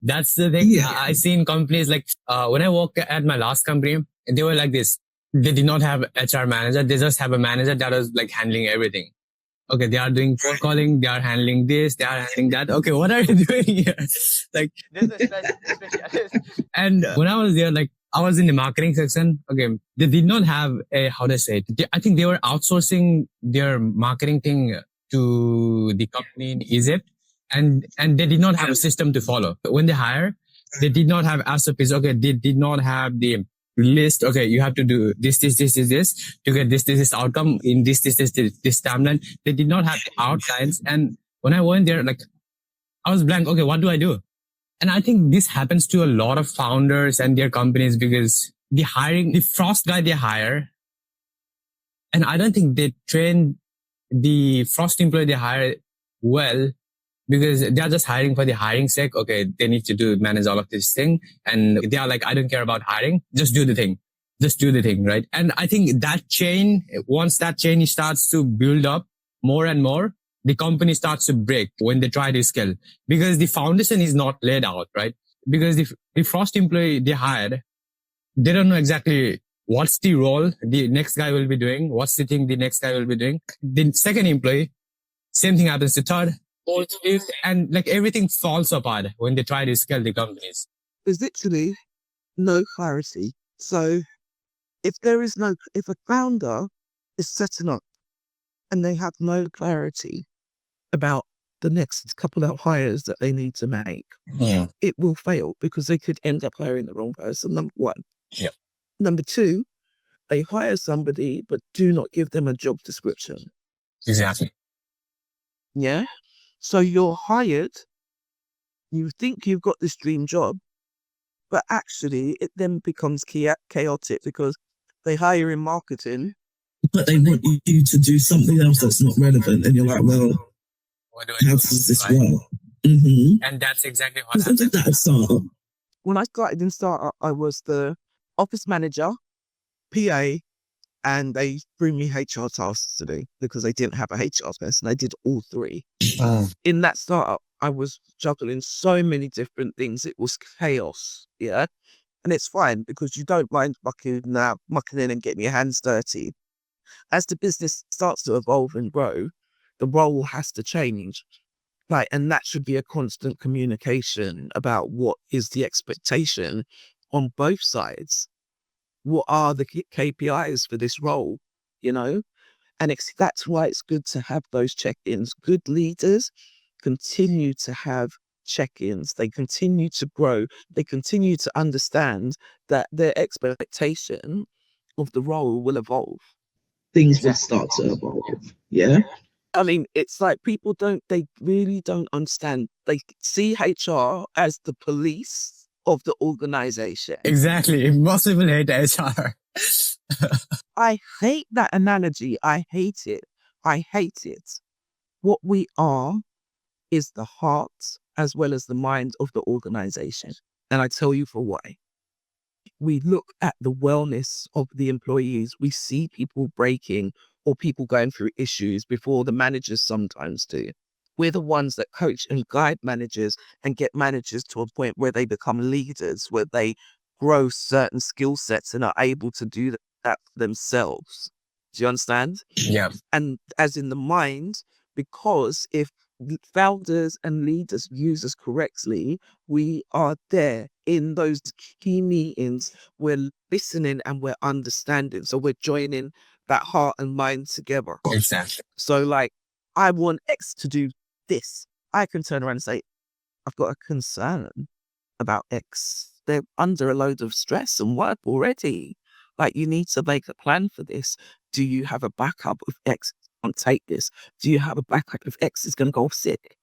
That's the thing. Yeah. I see in companies like when I worked at my last company, they were like this. They did not have HR manager. They just have a manager that was like handling everything. Okay, they are doing phone calling. They are handling this. They are handling that. Okay, what are you doing here? Like, This is a specialist. and when I was there, like I was in the marketing section. Okay, they did not have a how to say it. I think they were outsourcing their marketing thing to the company in Egypt, and they did not have a system to follow. When they hire, they did not have SOPs. Okay, they did not have the list. Okay, you have to do this to get this outcome in this timeline. They did not have the outlines, and when I went there, like I was blank. Okay, what do I do? And I think this happens to a lot of founders and their companies because the Frost guy they hire, and I don't think they train the Frost employee they hire well because they are just hiring for the hiring sake. Okay, they need to manage all of this thing. And they are like, I don't care about hiring. Just do the thing. Just do the thing, right? And I think that chain, once that chain starts to build up more and more, the company starts to break when they try to scale because the foundation is not laid out, right? Because the Frost employee they hired, they don't know exactly what's the role the next guy will be doing, what's the thing the next guy will be doing. The second employee, same thing happens to third, fourth, fifth, and like everything falls apart when they try to scale the companies. There's literally no clarity. So if a founder is setting up and they have no clarity about the next couple of hires that they need to make, it will fail because they could end up hiring the wrong person, number one. Yeah. Number two, they hire somebody but do not give them a job description. Exactly. Yeah. So you're hired, you think you've got this dream job, but actually it then becomes chaotic because they hire in marketing. But they want you to do something else that's not relevant. And you're like, well, how does this work? Mm-hmm. And that's exactly what happened. That at startup. When I started in startup, I was the office manager, PA, and they bring me HR tasks to do because they didn't have a HR person. I did all three. In that startup, I was juggling so many different things. It was chaos. Yeah. And it's fine because you don't mind mucking in and getting your hands dirty. As the business starts to evolve and grow, the role has to change. Right. And that should be a constant communication about what is the expectation on both sides. What are the KPIs for this role, you know? And that's why it's good to have those check-ins. Good leaders continue to have check-ins. They continue to grow. They continue to understand that their expectation of the role will evolve. Things will start to evolve. Yeah. I mean, it's like they really don't understand. They see HR as the police of the organization. Exactly. Most people hate HR. I hate that analogy. I hate it. What we are is the heart as well as the mind of the organization. And I tell you for why. We look at the wellness of the employees. We see people breaking or people going through issues before the managers sometimes do. We're the ones that coach and guide managers and get managers to a point where they become leaders, where they grow certain skill sets and are able to do that themselves. Do you understand? Yeah. And as in the mind, because if founders and leaders use us correctly, we are there in those key meetings. We're listening and we're understanding. So we're joining that heart and mind together. Exactly. So like, I want X to do this. I can turn around and say, I've got a concern about X. They're under a load of stress and work already. Like, you need to make a plan for this. Do you have a backup if X can't take this? Do you have a backup if X is going to go sick?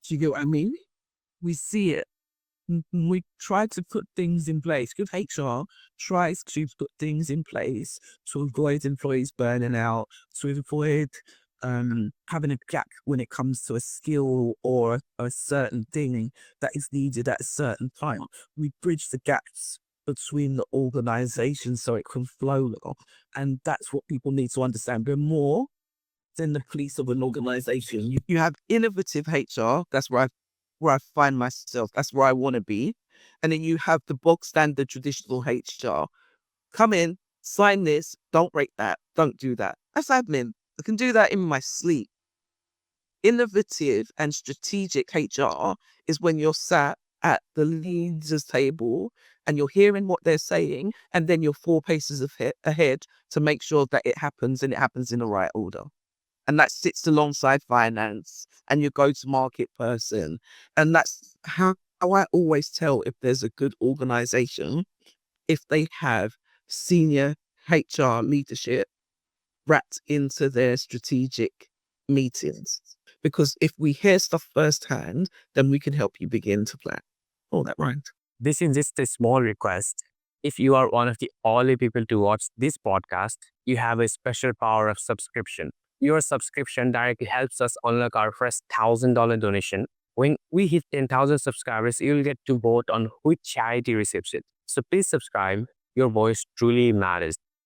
Do you get what I mean? We see it. We try to put things in place. Good HR tries to put things in place to avoid employees burning out, to avoid having a gap when it comes to a skill or a certain thing that is needed at a certain time. We bridge the gaps between the organizations so it can flow. And that's what people need to understand. We're more than the police of an organization. You have innovative HR, that's where I where I find myself. That's where I want to be. And then you have the bog standard traditional HR. Come in, sign this, don't break that, don't do that. That's admin. I can do that in my sleep. Innovative and strategic HR is when you're sat at the leaders table and you're hearing what they're saying, and then you're 4 paces ahead to make sure that it happens, and it happens in the right order. And that sits alongside finance and your go-to-market person. And that's how I always tell if there's a good organization, if they have senior HR leadership wrapped into their strategic meetings. Because if we hear stuff firsthand, then we can help you begin to plan. Oh, that rhymed. This is just a small request. If you are one of the only people to watch this podcast, you have a special power of subscription. Your subscription directly helps us unlock our first $1,000 donation. When we hit 10,000 subscribers, you'll get to vote on which charity receives it. So please subscribe. Your voice truly matters.